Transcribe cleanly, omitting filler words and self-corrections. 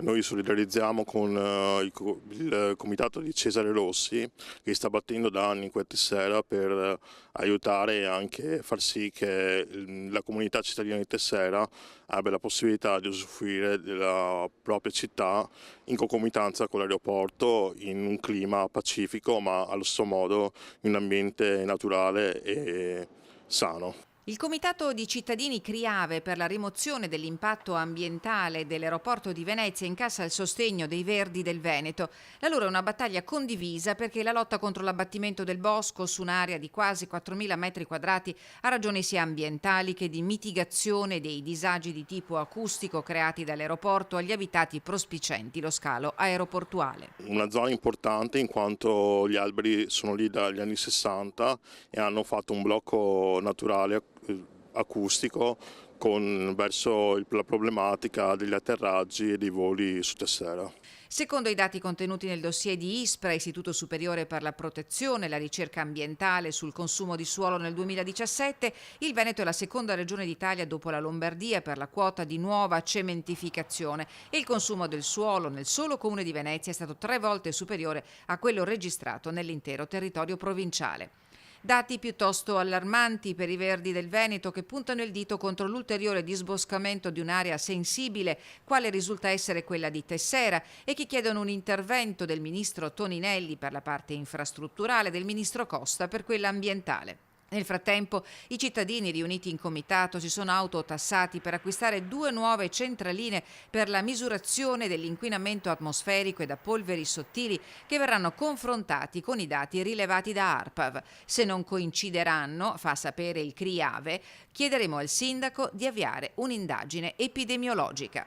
Noi solidarizziamo con il comitato di Cesare Rossi, che sta battendo da anni in quella Tessera per aiutare e anche far sì che la comunità cittadina di Tessera abbia la possibilità di usufruire della propria città in concomitanza con l'aeroporto, in un clima pacifico, ma allo stesso modo in un ambiente naturale e sano. Il Comitato di cittadini Criave per la rimozione dell'impatto ambientale dell'aeroporto di Venezia incassa il sostegno dei Verdi del Veneto. La loro è una battaglia condivisa perché la lotta contro l'abbattimento del bosco su un'area di quasi 4.000 metri quadrati ha ragioni sia ambientali che di mitigazione dei disagi di tipo acustico creati dall'aeroporto agli abitati prospicienti lo scalo aeroportuale. Una zona importante in quanto gli alberi sono lì dagli anni 60 e hanno fatto un blocco naturale acustico verso la problematica degli atterraggi e dei voli su Tessera. Secondo i dati contenuti nel dossier di ISPRA, Istituto Superiore per la Protezione e la Ricerca Ambientale sul consumo di suolo nel 2017, il Veneto è la seconda regione d'Italia dopo la Lombardia per la quota di nuova cementificazione e il consumo del suolo nel solo comune di Venezia è stato 3 volte superiore a quello registrato nell'intero territorio provinciale. Dati piuttosto allarmanti per i Verdi del Veneto che puntano il dito contro l'ulteriore disboscamento di un'area sensibile, quale risulta essere quella di Tessera, e che chiedono un intervento del ministro Toninelli per la parte infrastrutturale e del ministro Costa per quella ambientale. Nel frattempo, i cittadini riuniti in comitato si sono autotassati per acquistare 2 nuove centraline per la misurazione dell'inquinamento atmosferico e da polveri sottili che verranno confrontati con i dati rilevati da ARPAV. Se non coincideranno, fa sapere il CRIAVE, chiederemo al sindaco di avviare un'indagine epidemiologica.